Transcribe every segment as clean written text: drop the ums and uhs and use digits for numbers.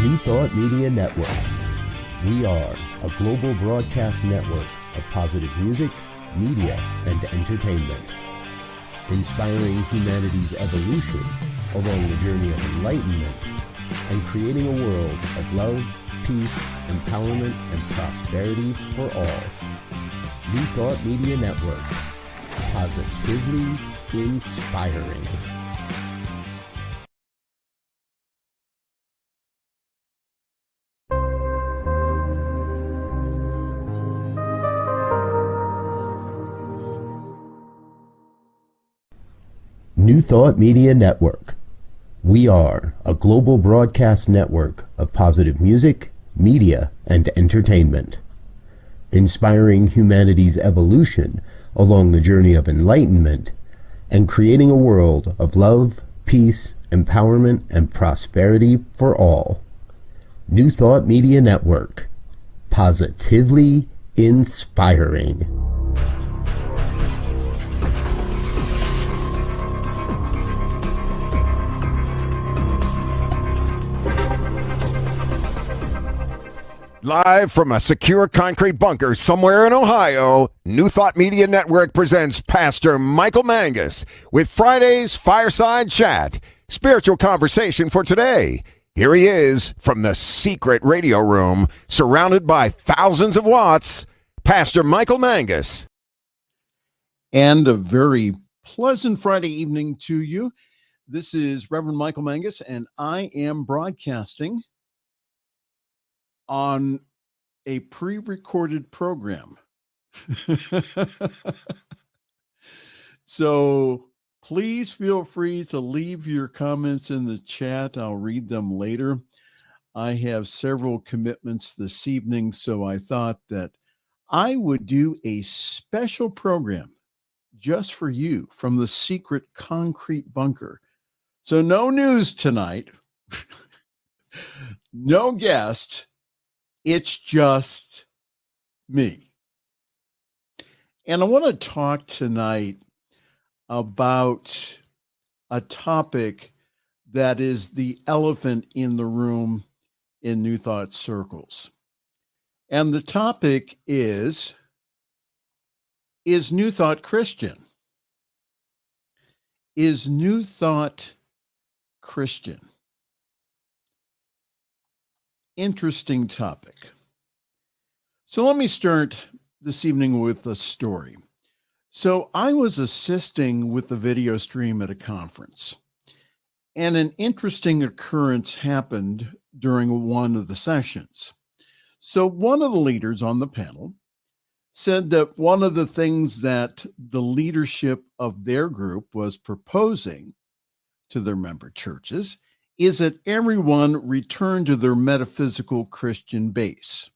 New Thought Media Network. We are a global broadcast network of positive music, media, and entertainment, inspiring humanity's evolution along the journey of enlightenment and creating a world of love, peace, empowerment, and prosperity for all. New Thought Media Network. Positively inspiring. New Thought Media Network. We are a global broadcast network of positive music, media, and entertainment, inspiring humanity's evolution along the journey of enlightenment and creating a world of love, peace, empowerment, and prosperity for all. New Thought Media Network. Positively inspiring. Live from a secure concrete bunker somewhere in Ohio, New Thought Media Network presents Pastor Michael Mangus with Friday's Fireside Chat, spiritual conversation for today. Here he is from the secret radio room, surrounded by thousands of watts, Pastor Michael Mangus. And a very pleasant Friday evening to you. This is Reverend Michael Mangus, and I am broadcasting on a pre-recorded program. So please feel free to leave your comments in the chat. I'll read them later. I have several commitments this evening, so I thought that I would do a special program just for you from the secret concrete bunker. So no news tonight, no guest. It's just me. And I want to talk tonight about a topic that is the elephant in the room in New Thought circles. And the topic is New Thought Christian? Is New Thought Christian? Interesting topic. So let me start this evening with a story. So I was assisting with the video stream at a conference, and an interesting occurrence happened during one of the sessions. So one of the leaders on the panel said that one of the things that the leadership of their group was proposing to their member churches is that everyone return to their metaphysical Christian base.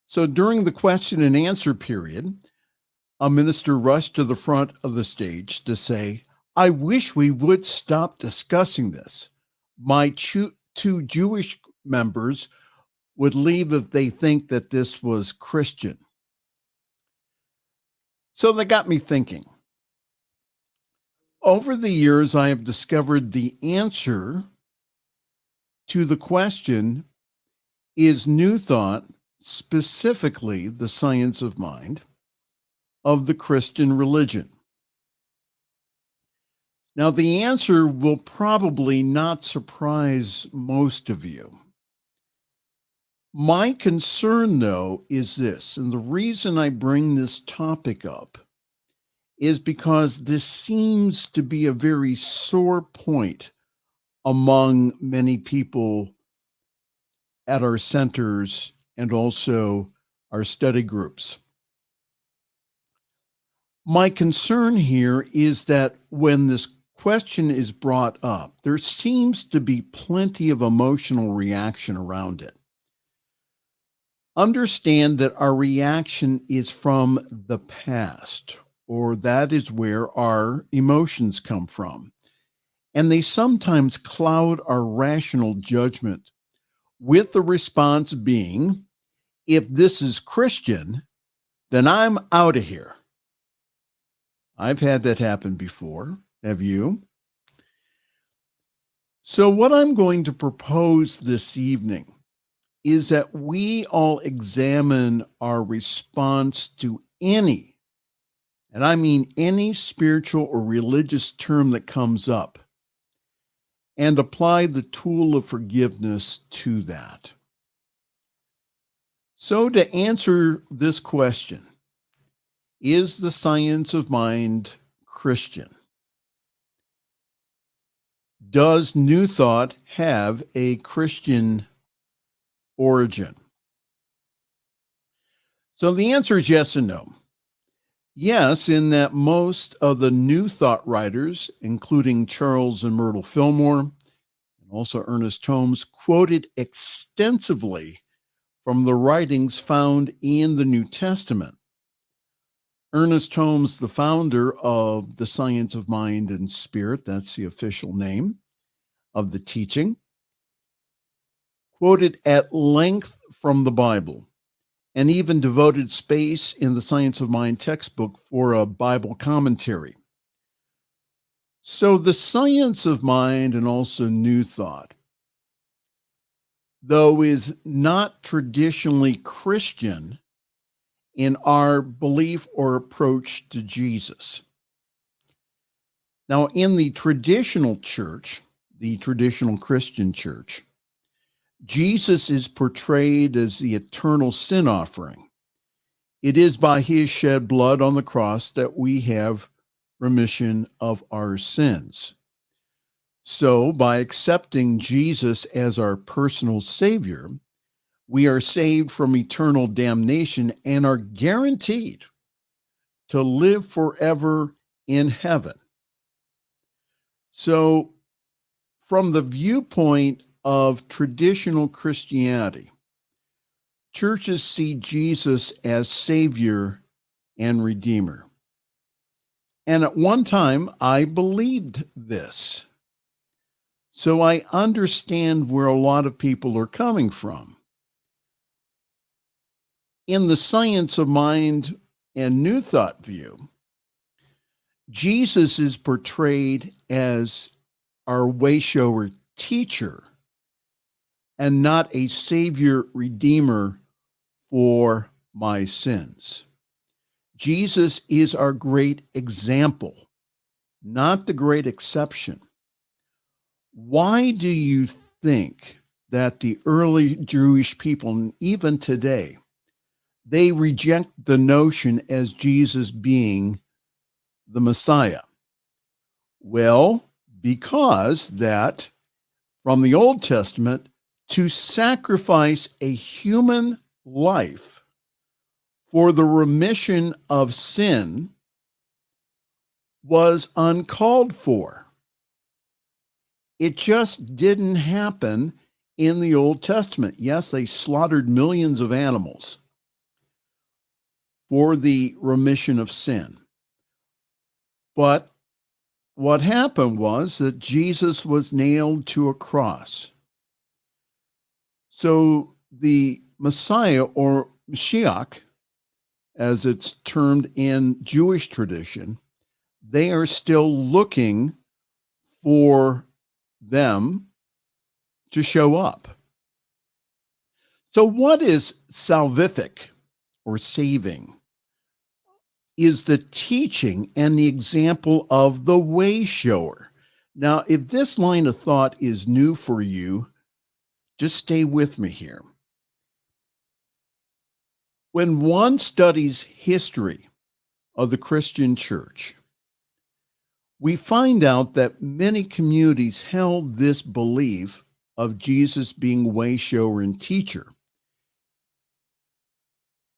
So during the question and answer period, a minister rushed to the front of the stage to say, "I wish we would stop discussing this. My two Jewish members would leave if they think that this was Christian." So that got me thinking. Over the years, I have discovered the answer to the question, is New Thought, specifically the science of mind, of the Christian religion? Now, the answer will probably not surprise most of you. My concern, though, is this, and the reason I bring this topic up is because this seems to be a very sore point among many people at our centers and also our study groups. My concern here is that when this question is brought up, there seems to be plenty of emotional reaction around it. Understand that our reaction is from the past, or that is where our emotions come from. And they sometimes cloud our rational judgment, with the response being, if this is Christian, then I'm out of here. I've had that happen before. Have you? So, what I'm going to propose this evening is that we all examine our response to any, and I mean any spiritual or religious term that comes up, and apply the tool of forgiveness to that. So, to answer this question, is the science of mind Christian? Does New Thought have a Christian origin? So the answer is yes and no. Yes, in that most of the New Thought writers, including Charles and Myrtle Fillmore, and also Ernest Holmes, quoted extensively from the writings found in the New Testament. Ernest Holmes, the founder of the Science of Mind and Spirit, that's the official name of the teaching, quoted at length from the Bible and even devoted space in the Science of Mind textbook for a Bible commentary. So the Science of Mind and also New Thought, though, is not traditionally Christian in our belief or approach to Jesus. Now, in the traditional church, the traditional Christian church, Jesus is portrayed as the eternal sin offering. It is by his shed blood on the cross that we have remission of our sins. So, by accepting Jesus as our personal Savior, we are saved from eternal damnation and are guaranteed to live forever in heaven. So, from the viewpoint of traditional Christianity, churches see Jesus as Savior and Redeemer. And at one time, I believed this. So I understand where a lot of people are coming from. In the Science of Mind and New Thought view, Jesus is portrayed as our way shower teacher and not a Savior Redeemer for my sins. Jesus is our great example, not the great exception. Why do you think that the early Jewish people, and even today, they reject the notion as Jesus being the Messiah? Well, because that from the Old Testament, to sacrifice a human life for the remission of sin was uncalled for. It just didn't happen in the Old Testament. Yes, they slaughtered millions of animals for the remission of sin. But what happened was that Jesus was nailed to a cross. So the Messiah, or Mashiach, as it's termed in Jewish tradition, they are still looking for them to show up. So what is salvific or saving? Is the teaching and the example of the way shower. Now, if this line of thought is new for you, just stay with me here. When one studies history of the Christian church, we find out that many communities held this belief of Jesus being way shower and teacher,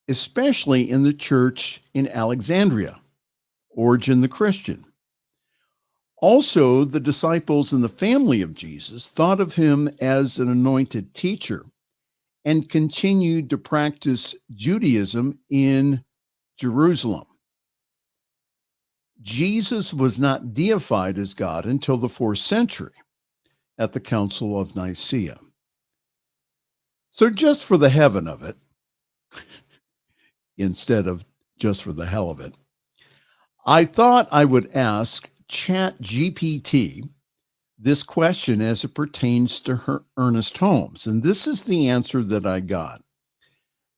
especially in the church in Alexandria, Origen the Christian. Also, the disciples and the family of Jesus thought of him as an anointed teacher and continued to practice Judaism in Jerusalem. Jesus was not deified as God until the 4th century at the Council of Nicaea. So just for the heaven of it, instead of just for the hell of it, I thought I would ask ChatGPT this question as it pertains to Ernest Holmes. And this is the answer that I got.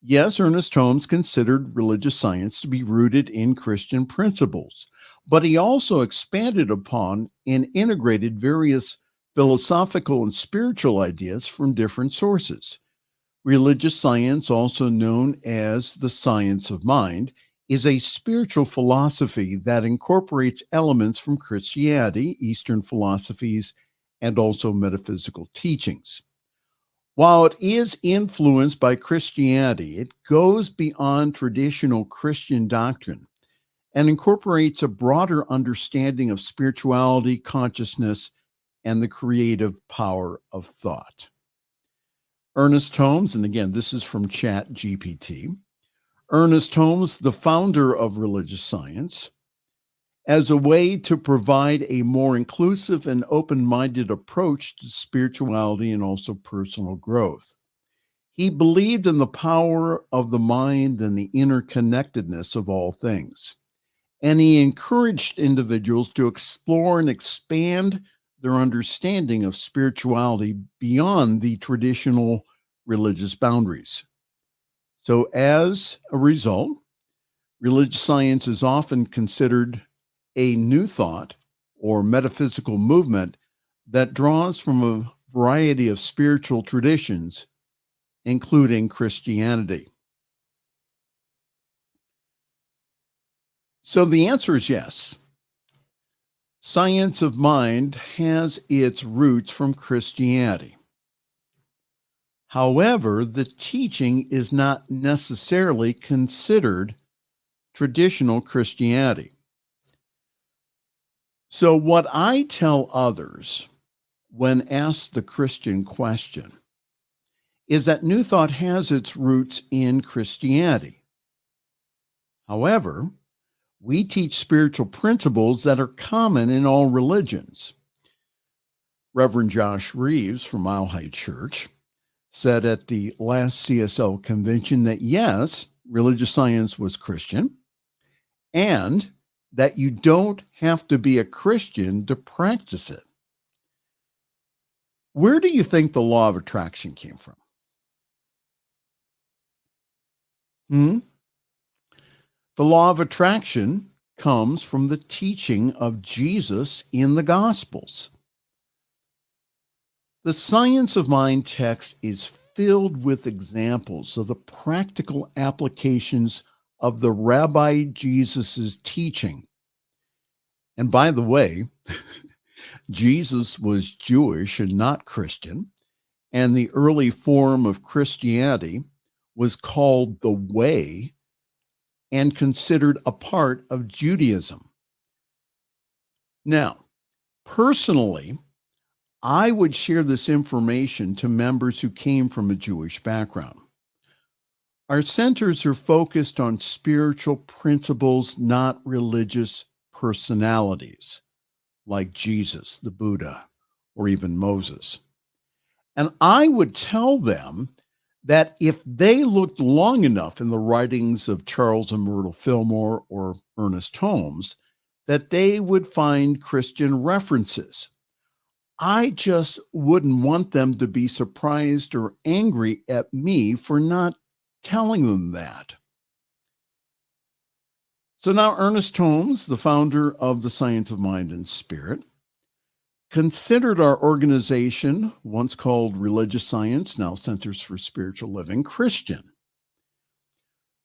Yes, Ernest Holmes considered religious science to be rooted in Christian principles, but he also expanded upon and integrated various philosophical and spiritual ideas from different sources. Religious science, also known as the science of mind, is a spiritual philosophy that incorporates elements from Christianity, Eastern philosophies, and also metaphysical teachings. While it is influenced by Christianity, it goes beyond traditional Christian doctrine and incorporates a broader understanding of spirituality, consciousness, and the creative power of thought. Ernest Holmes, and again, this is from ChatGPT. Ernest Holmes, the founder of religious science, as a way to provide a more inclusive and open-minded approach to spirituality and also personal growth. He believed in the power of the mind and the interconnectedness of all things, and he encouraged individuals to explore and expand their understanding of spirituality beyond the traditional religious boundaries. So as a result, religious science is often considered a new thought or metaphysical movement that draws from a variety of spiritual traditions, including Christianity. So the answer is yes. Science of mind has its roots from Christianity. However, the teaching is not necessarily considered traditional Christianity. So what I tell others when asked the Christian question is that New Thought has its roots in Christianity. However, we teach spiritual principles that are common in all religions. Reverend Josh Reeves from Mile High Church said at the last CSL convention that yes, religious science was Christian, and that you don't have to be a Christian to practice it. Where do you think the law of attraction came from? The law of attraction comes from the teaching of Jesus in the Gospels. The Science of Mind text is filled with examples of the practical applications of the Rabbi Jesus's teaching. And by the way, Jesus was Jewish and not Christian, and the early form of Christianity was called the Way and considered a part of Judaism. Now, personally, I would share this information to members who came from a Jewish background. Our centers are focused on spiritual principles, not religious personalities, like Jesus, the Buddha, or even Moses. And I would tell them that if they looked long enough in the writings of Charles and Myrtle Fillmore or Ernest Holmes, that they would find Christian references. I just wouldn't want them to be surprised or angry at me for not telling them that. So now Ernest Holmes, the founder of the Science of Mind and Spirit, considered our organization, once called Religious Science, now Centers for Spiritual Living, Christian.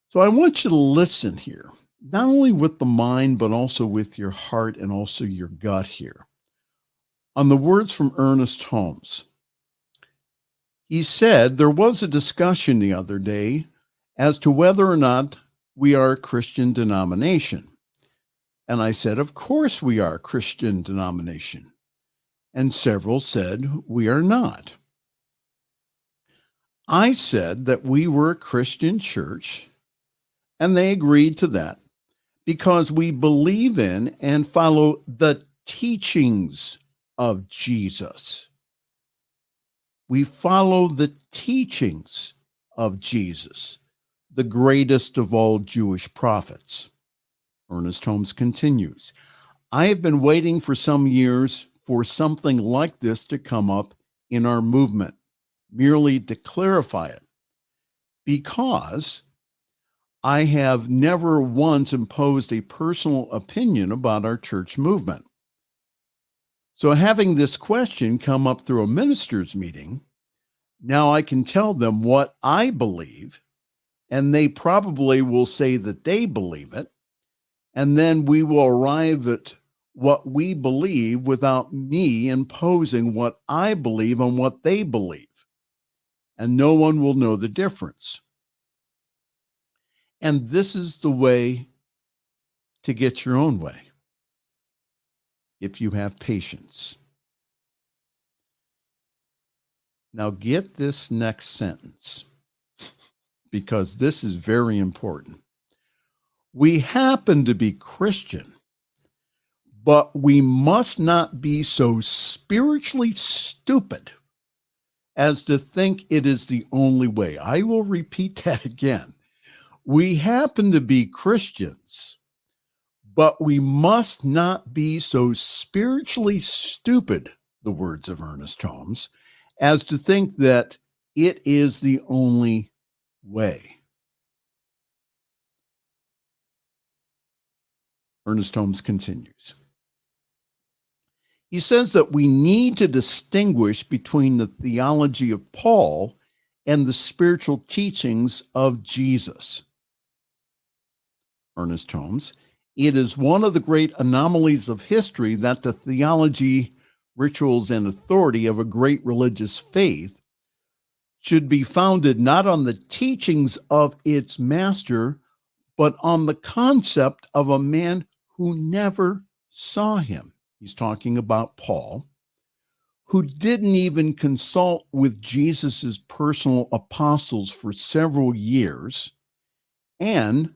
So I want you to listen here, not only with the mind, but also with your heart and also your gut here, on the words from Ernest Holmes. He said, there was a discussion the other day as to whether or not we are a Christian denomination. And I said, of course we are a Christian denomination. And several said, we are not. I said that we were a Christian church, and they agreed to that because we believe in and follow the teachings of Jesus. We follow the teachings of Jesus, the greatest of all Jewish prophets. Ernest Holmes continues, I have been waiting for some years for something like this to come up in our movement, merely to clarify it, because I have never once imposed a personal opinion about our church movement. So having this question come up through a ministers' meeting, now I can tell them what I believe, and they probably will say that they believe it, and then we will arrive at what we believe without me imposing what I believe on what they believe, and no one will know the difference. And this is the way to get your own way, if you have patience. Now get this next sentence, because this is very important. We happen to be Christian, but we must not be so spiritually stupid as to think it is the only way. I will repeat that again. We happen to be Christians, but we must not be so spiritually stupid, the words of Ernest Holmes, as to think that it is the only way. Ernest Holmes continues. He says that we need to distinguish between the theology of Paul and the spiritual teachings of Jesus. Ernest Holmes, it is one of the great anomalies of history that the theology, rituals, and authority of a great religious faith should be founded not on the teachings of its master, but on the concept of a man who never saw him. He's talking about Paul, who didn't even consult with Jesus's personal apostles for several years and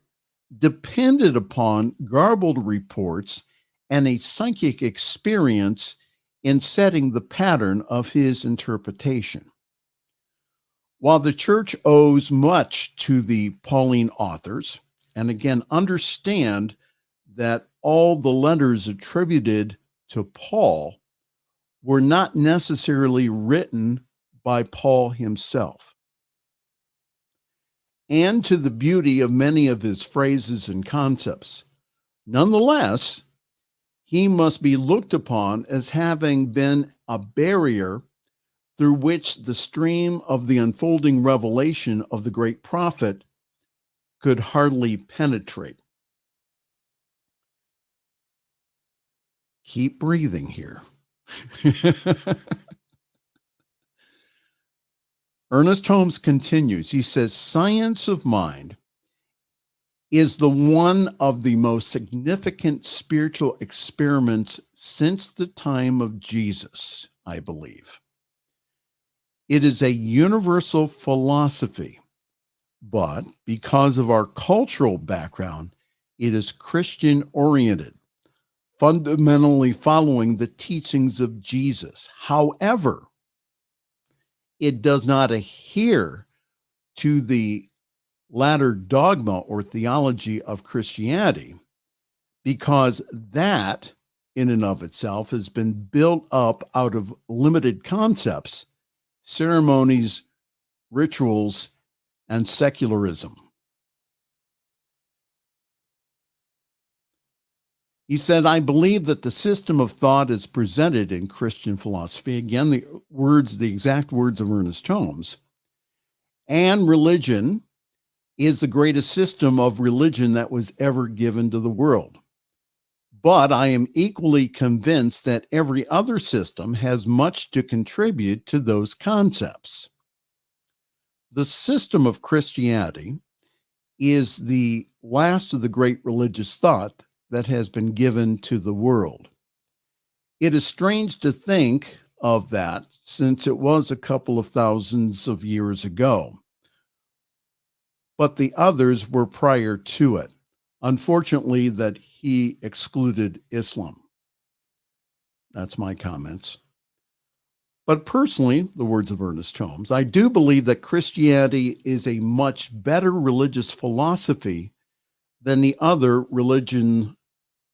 depended upon garbled reports and a psychic experience in setting the pattern of his interpretation. While the church owes much to the Pauline authors, and again, understand that all the letters attributed to Paul were not necessarily written by Paul himself, and to the beauty of many of his phrases and concepts. Nonetheless, he must be looked upon as having been a barrier through which the stream of the unfolding revelation of the great prophet could hardly penetrate. Keep breathing here. Ernest Holmes continues. He says, science of mind is the one of the most significant spiritual experiments since the time of Jesus, I believe. It is a universal philosophy, but because of our cultural background, it is Christian-oriented, fundamentally following the teachings of Jesus. However, it does not adhere to the latter dogma or theology of Christianity, because that in and of itself has been built up out of limited concepts, ceremonies, rituals, and secularism. He said, I believe that the system of thought is presented in Christian philosophy, again, the exact words of Ernest Holmes, and religion is the greatest system of religion that was ever given to the world. But I am equally convinced that every other system has much to contribute to those concepts. The system of Christianity is the last of the great religious thought that has been given to the world. It is strange to think of that, since it was a couple of thousands of years ago. But the others were prior to it. Unfortunately, that he excluded Islam. That's my comments. But personally, the words of Ernest Holmes, I do believe that Christianity is a much better religious philosophy than the other religion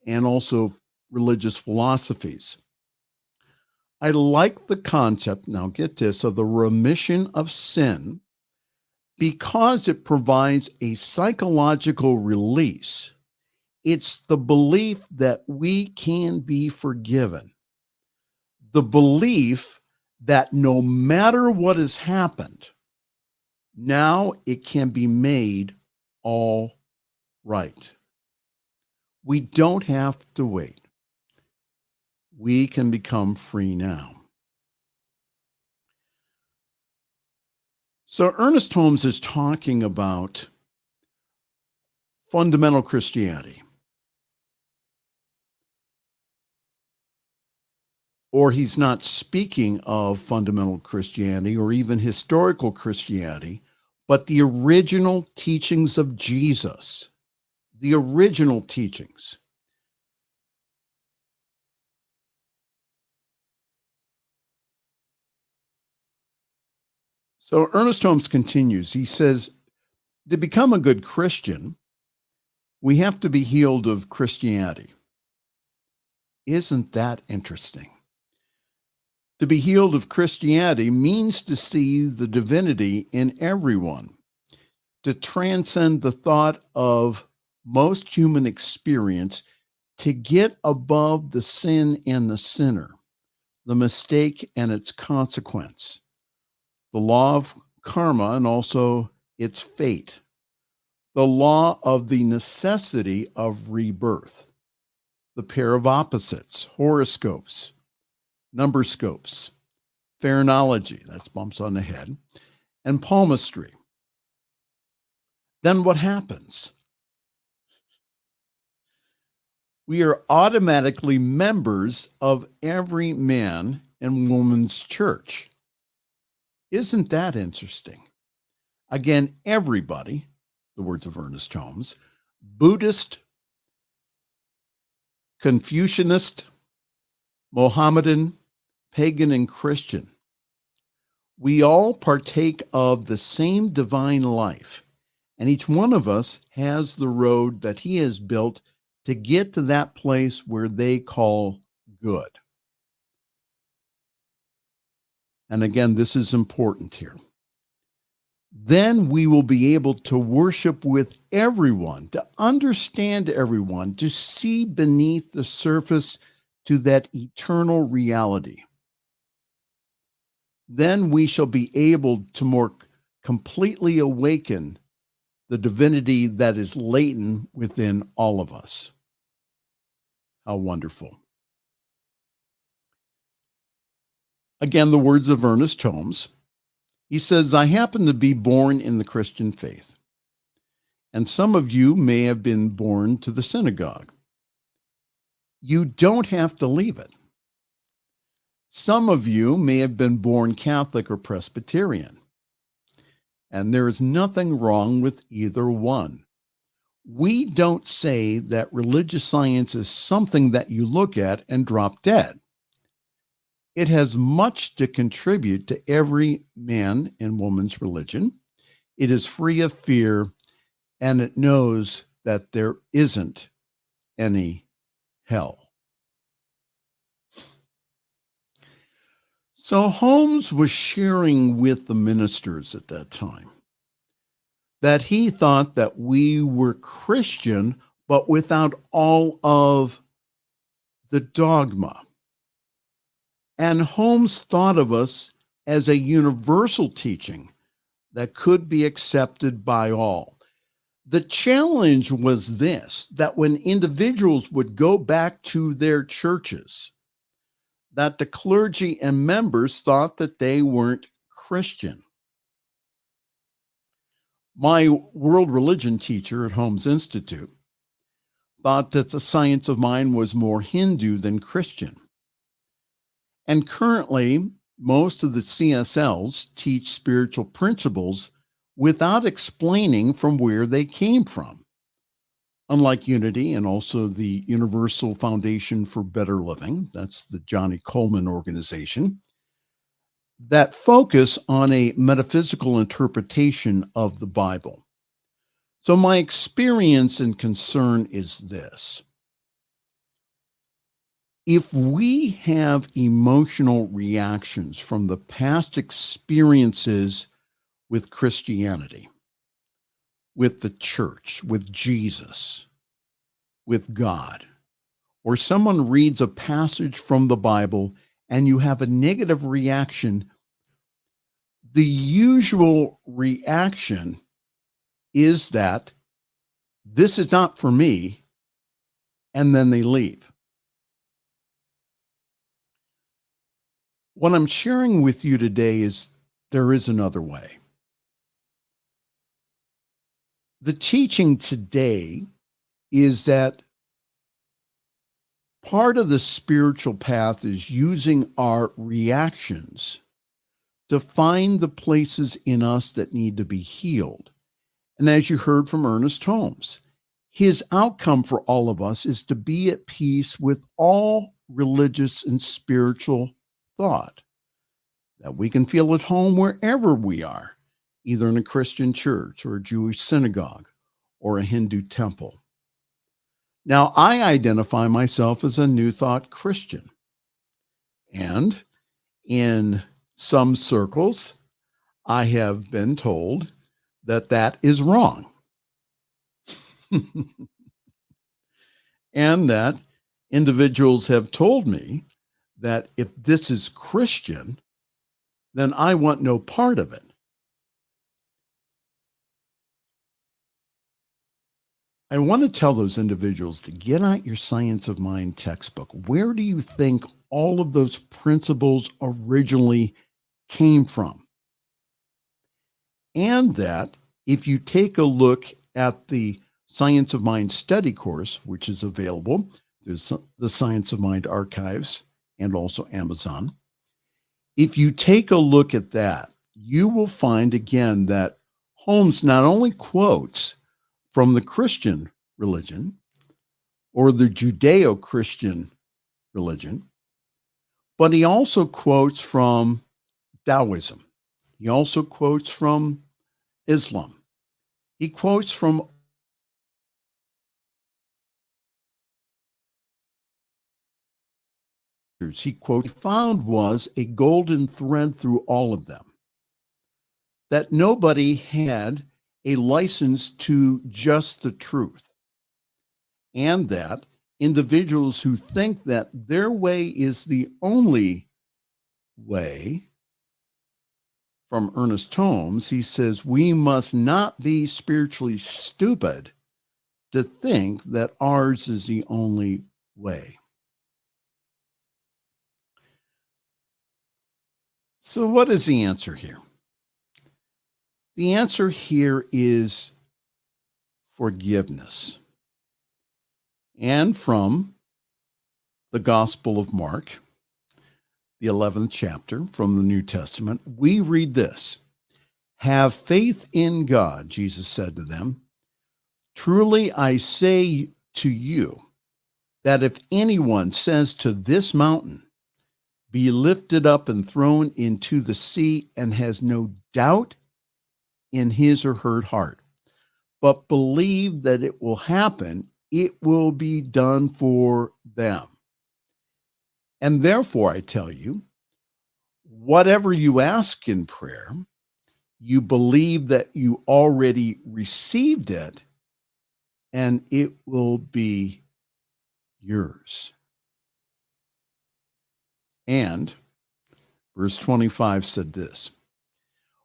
and also religious philosophies. I like the concept, now get this, of the remission of sin because it provides a psychological release. It's the belief that we can be forgiven. The belief that no matter what has happened, now it can be made all right. We don't have to wait. We can become free now. So Ernest Holmes is talking about fundamental Christianity. Or he's not speaking of fundamental Christianity or even historical Christianity, but the original teachings of Jesus. The original teachings. So Ernest Holmes continues. He says, to become a good Christian, we have to be healed of Christianity. Isn't that interesting? To be healed of Christianity means to see the divinity in everyone, to transcend the thought of most human experience, to get above the sin and the sinner, the mistake and its consequence, the law of karma and also its fate, the law of the necessity of rebirth, the pair of opposites, horoscopes, number scopes, phrenology, that's bumps on the head, and palmistry. Then what happens? We are automatically members of every man and woman's church. Isn't that interesting? Again, everybody, the words of Ernest Holmes, Buddhist, Confucianist, Mohammedan, pagan, and Christian. We all partake of the same divine life, and each one of us has the road that he has built to get to that place where they call good. And again, this is important here. Then we will be able to worship with everyone, to understand everyone, to see beneath the surface to that eternal reality. Then we shall be able to more completely awaken the divinity that is latent within all of us. How wonderful. Again, the words of Ernest Holmes. He says, I happen to be born in the Christian faith, and some of you may have been born to the synagogue. You don't have to leave it. Some of you may have been born Catholic or Presbyterian, and there is nothing wrong with either one. We don't say that religious science is something that you look at and drop dead. It has much to contribute to every man and woman's religion. It is free of fear, and it knows that there isn't any hell. So Holmes was sharing with the ministers at that time that he thought that we were Christian, but without all of the dogma. And Holmes thought of us as a universal teaching that could be accepted by all. The challenge was this, that when individuals would go back to their churches, that the clergy and members thought that they weren't Christian. My world religion teacher at Holmes Institute thought that the science of mind was more Hindu than Christian. And currently, most of the CSLs teach spiritual principles without explaining from where they came from. Unlike Unity and also the Universal Foundation for Better Living, that's the Johnny Coleman organization, that focus on a metaphysical interpretation of the Bible. So my experience and concern is this. If we have emotional reactions from the past experiences with Christianity, with the church, with Jesus, with God, or someone reads a passage from the Bible and you have a negative reaction, the usual reaction is that this is not for me, and then they leave. What I'm sharing with you today is there is another way. The teaching today is that part of the spiritual path is using our reactions to find the places in us that need to be healed. And as you heard from Ernest Holmes, his outcome for all of us is to be at peace with all religious and spiritual thought, that we can feel at home wherever we are, either in a Christian church or a Jewish synagogue or a Hindu temple. Now, I identify myself as a New Thought Christian. And in some circles, I have been told that that is wrong. And that individuals have told me that if this is Christian, then I want no part of it. I want to tell those individuals to get out your Science of Mind textbook. Where do you think all of those principles originally came from? And that if you take a look at the Science of Mind study course, which is available, there's the Science of Mind archives and also Amazon. If you take a look at that, you will find again that Holmes not only quotes from the Christian religion or the Judeo-Christian religion, but he also quotes from Taoism. He also quotes from Islam. He quotes from he found was a golden thread through all of them, that nobody had a license to just the truth, and that individuals who think that their way is the only way, from Ernest Holmes, he says, we must not be spiritually stupid to think that ours is the only way. So what is the answer here? The answer here is forgiveness. And from the Gospel of Mark, the 11th chapter from the New Testament, we read this: have faith in God, Jesus said to them. Truly I say to you that if anyone says to this mountain, be lifted up and thrown into the sea, and has no doubt in his or her heart, but believe that it will happen, it will be done for them. And therefore, I tell you, whatever you ask in prayer, you believe that you already received it, and it will be yours. And verse 25 said this: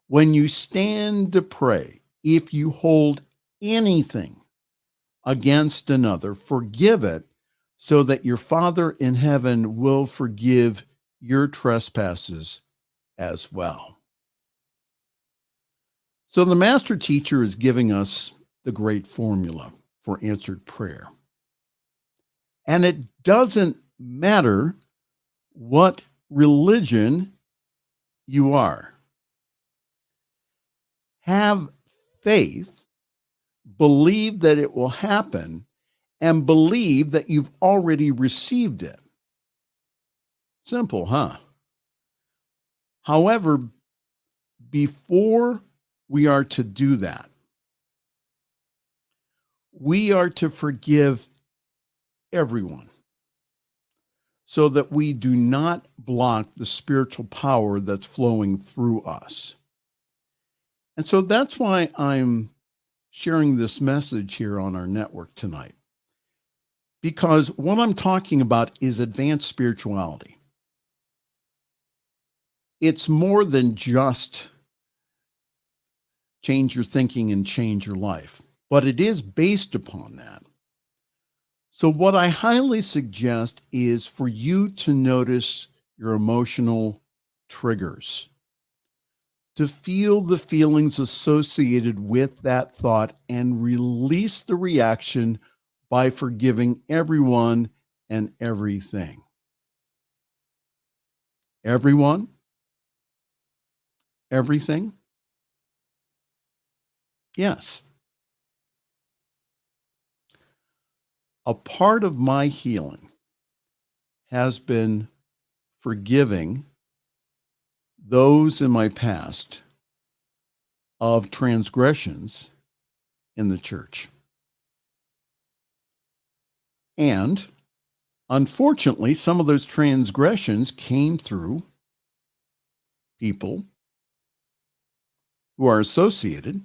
when you stand to pray, if you hold anything against another, forgive it, so that your Father in heaven will forgive your trespasses as well. So the master teacher is giving us the great formula for answered prayer. And it doesn't matter what religion you are. Have faith, believe that it will happen, and believe that you've already received it. Simple, huh? However, before we are to do that, we are to forgive everyone. so that we do not block the spiritual power that's flowing through us. And so that's why I'm sharing this message here on our network tonight. Because what I'm talking about is advanced spirituality. It's more than just change your thinking and change your life, but it is based upon that. So what I highly suggest is for you to notice your emotional triggers, to feel the feelings associated with that thought and release the reaction by forgiving everyone and everything. Everyone, everything. Yes. A part of my healing has been forgiving those in my past of transgressions in the church. And unfortunately, some of those transgressions came through people who are associated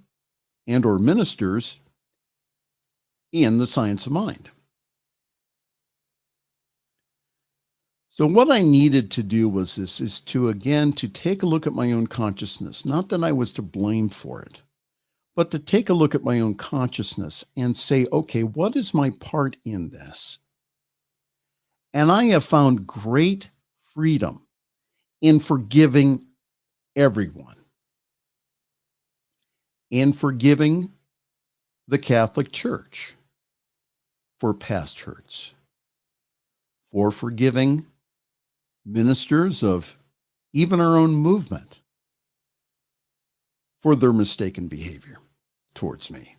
and or ministers in the science of mind. So what I needed to do was this, is to take a look at my own consciousness. Not that I was to blame for it, but to take a look at my own consciousness and say, okay, what is my part in this? And I have found great freedom in forgiving everyone, in forgiving the Catholic Church for past hurts, for forgiving ministers of even our own movement for their mistaken behavior towards me.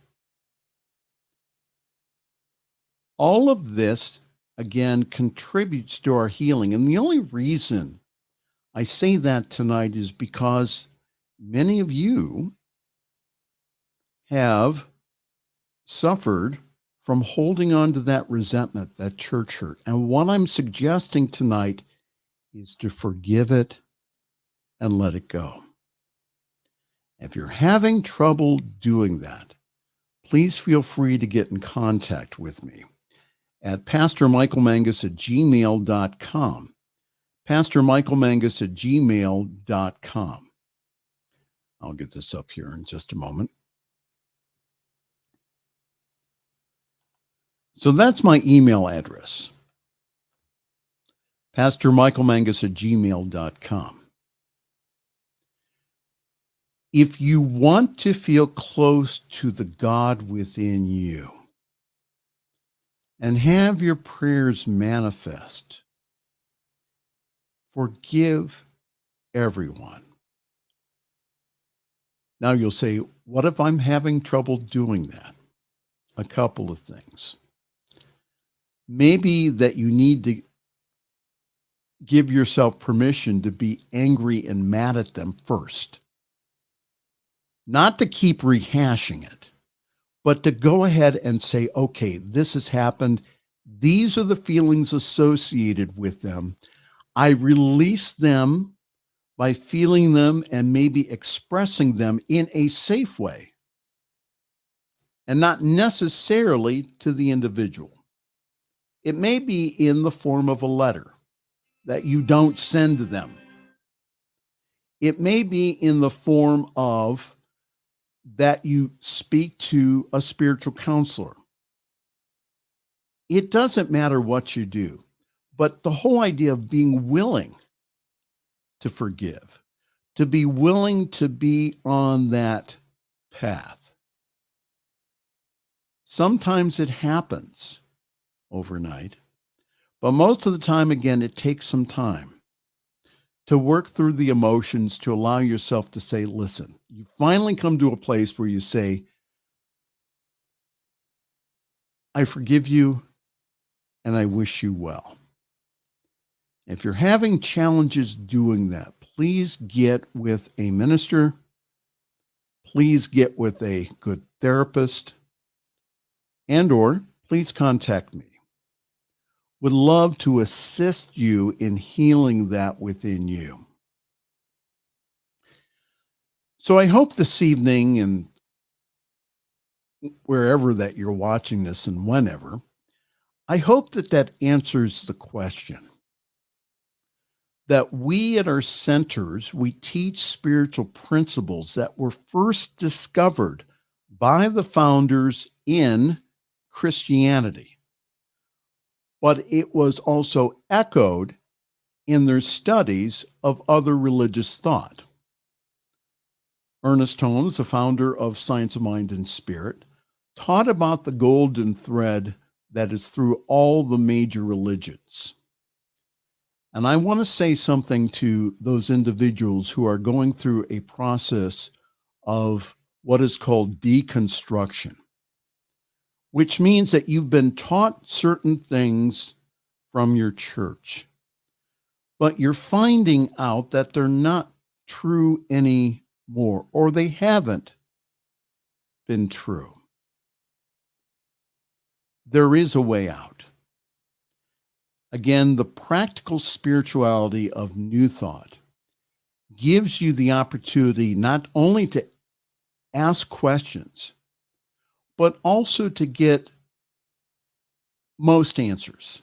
All of this, again, contributes to our healing. And the only reason I say that tonight is because many of you have suffered from holding on to that resentment, that church hurt. And what I'm suggesting tonight is to forgive it and let it go. If you're having trouble doing that, please feel free to get in contact with me at pastormichaelmangus@gmail.com. pastormichaelmangus@gmail.com. I'll get this up here in just a moment. So that's my email address, pastormichaelmangus@gmail.com. If you want to feel close to the God within you and have your prayers manifest, forgive everyone. Now you'll say, what if I'm having trouble doing that? A couple of things. Maybe that you need to give yourself permission to be angry and mad at them first. Not to keep rehashing it, but to go ahead and say, okay, this has happened. These are the feelings associated with them. I release them by feeling them and maybe expressing them in a safe way and not necessarily to the individual. It may be in the form of a letter that you don't send to them. It may be in the form of that you speak to a spiritual counselor. It doesn't matter what you do, but the whole idea of being willing to forgive, to be willing to be on that path. Sometimes it happens overnight, but most of the time, again, it takes some time to work through the emotions, to allow yourself to say, listen, you finally come to a place where you say, I forgive you and I wish you well. If you're having challenges doing that, please get with a minister. Please get with a good therapist, and or please contact me. would love to assist you in healing that within you. So I hope this evening, and wherever that you're watching this and whenever, I hope that that answers the question. That we at our centers, we teach spiritual principles that were first discovered by the founders in Christianity, but it was also echoed in their studies of other religious thought. Ernest Holmes, the founder of Science of Mind and Spirit, taught about the golden thread that is through all the major religions. And I want to say something to those individuals who are going through a process of what is called deconstruction, which means that you've been taught certain things from your church, but you're finding out that they're not true anymore, or they haven't been true. There is a way out. Again, the practical spirituality of New Thought gives you the opportunity not only to ask questions, but also to get most answers.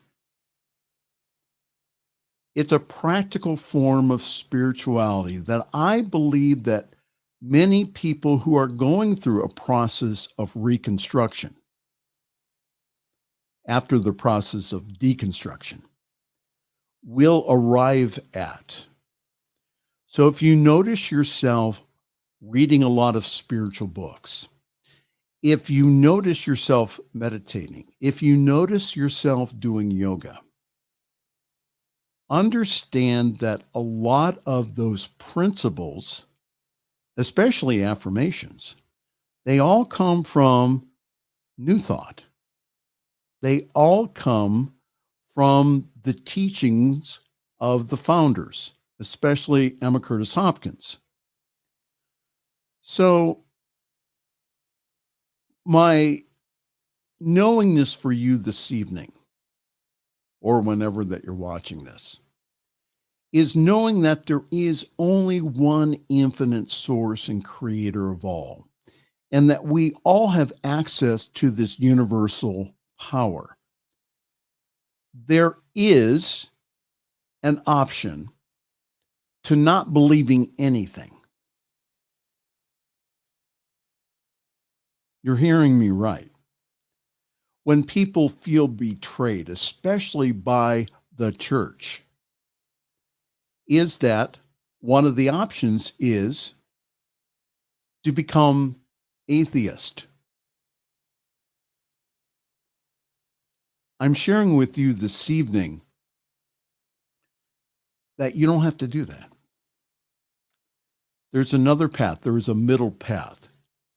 It's a practical form of spirituality that I believe that many people who are going through a process of reconstruction after the process of deconstruction will arrive at. So if you notice yourself reading a lot of spiritual books, if you notice yourself meditating, if you notice yourself doing yoga, understand that a lot of those principles, especially affirmations, they all come from New Thought. They all come from the teachings of the founders, especially Emma Curtis Hopkins. So my knowingness for you this evening, or whenever that you're watching this, is knowing that there is only one infinite source and creator of all, and that we all have access to this universal power. There is an option to not believing anything. You're hearing me right. When people feel betrayed, especially by the church, is that one of the options is to become atheist. I'm sharing with you this evening that you don't have to do that. There's another path. There is a middle path,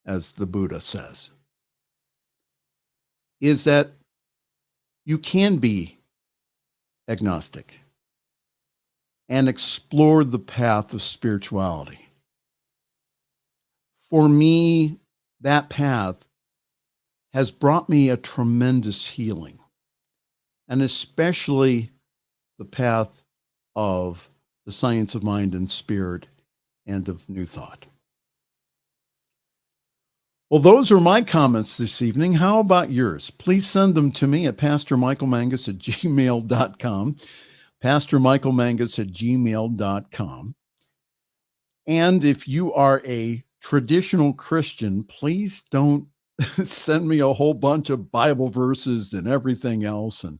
as the Buddha says, is that you can be agnostic and explore the path of spirituality. For me, that path has brought me a tremendous healing, and especially the path of the science of mind and spirit and of New Thought. Well, those are my comments this evening. How about yours? Please send them to me at pastormichaelmangus@gmail.com, pastormichaelmangus@gmail.com. And if you are a traditional Christian, please don't send me a whole bunch of Bible verses and everything else and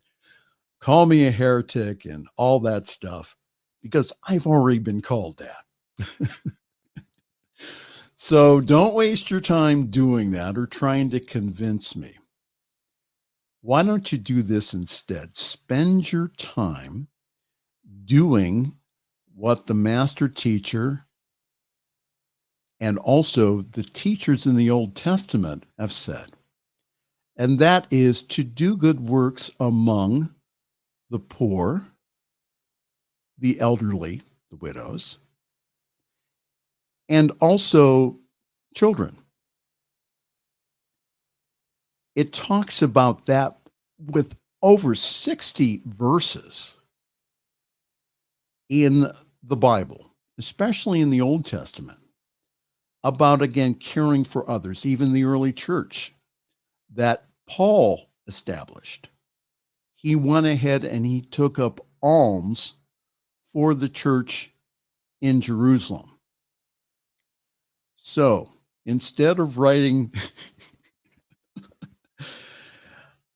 call me a heretic and all that stuff, because I've already been called that. So don't waste your time doing that or trying to convince me. Why don't you do this instead? Spend your time doing what the master teacher and also the teachers in the Old Testament have said. And that is to do good works among the poor, the elderly, the widows, and also children. It talks about that with over 60 verses in the Bible, especially in the Old Testament, about, again, caring for others, even the early church that Paul established. He went ahead and he took up alms for the church in Jerusalem. So instead of writing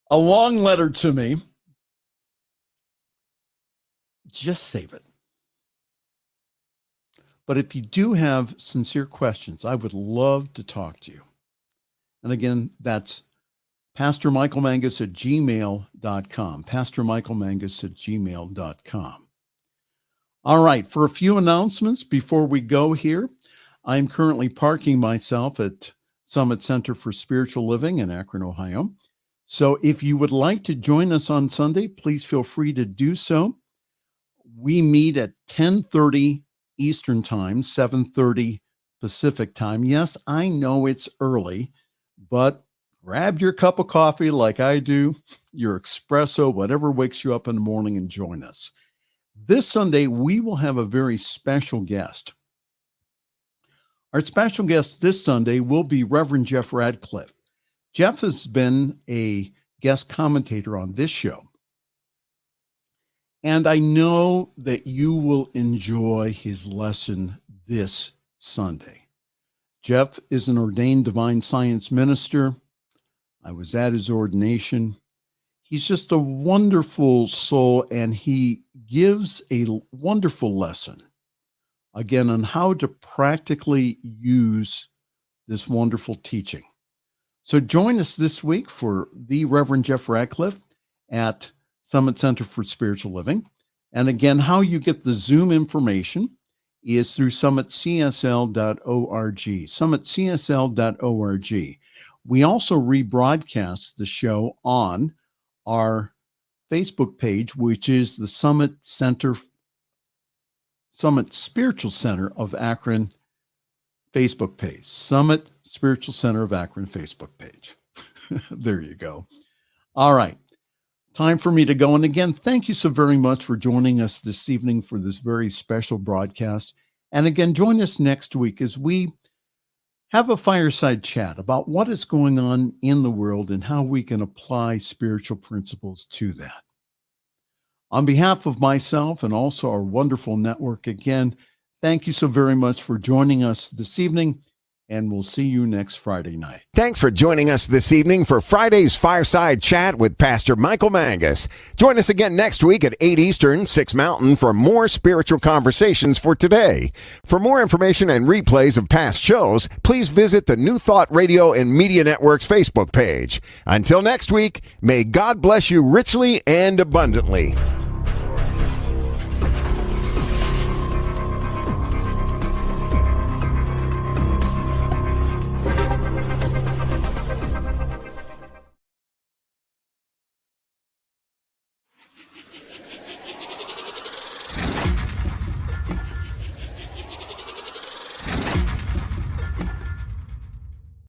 a long letter to me, just save it. But if you do have sincere questions, I would love to talk to you. And again, that's pastormichaelmangus@gmail.com, pastormichaelmangus@gmail.com. All right, for a few announcements before we go here, I'm currently parking myself at Summit Center for Spiritual Living in Akron, Ohio. So if you would like to join us on Sunday, please feel free to do so. We meet at 10:30 Eastern Time, 7:30 Pacific Time. Yes, I know it's early, but grab your cup of coffee like I do, your espresso, whatever wakes you up in the morning, and join us. This Sunday, we will have a very special guest. Our special guest this Sunday will be Reverend Jeff Radcliffe. Jeff has been a guest commentator on this show, and I know that you will enjoy his lesson this Sunday. Jeff is an ordained divine science minister. I was at his ordination. He's just a wonderful soul, and he gives a wonderful lesson, again, on how to practically use this wonderful teaching. So join us this week for the Reverend Jeff Radcliffe at Summit Center for Spiritual Living. And again, how you get the Zoom information is through summitcsl.org, summitcsl.org. We also rebroadcast the show on our Facebook page, which is the Summit Spiritual Center of Akron Facebook page, Summit Spiritual Center of Akron Facebook page. There you go. All right. Time for me to go. And again, thank you so very much for joining us this evening for this very special broadcast. And again, join us next week as we have a fireside chat about what is going on in the world and how we can apply spiritual principles to that. On behalf of myself and also our wonderful network, again, thank you so very much for joining us this evening, and we'll see you next Friday night. Thanks for joining us this evening for Friday's Fireside Chat with Pastor Michael Mangus. Join us again next week at 8 Eastern, 6 Mountain for more spiritual conversations for today. For more information and replays of past shows, please visit the New Thought Radio and Media Network's Facebook page. Until next week, may God bless you richly and abundantly.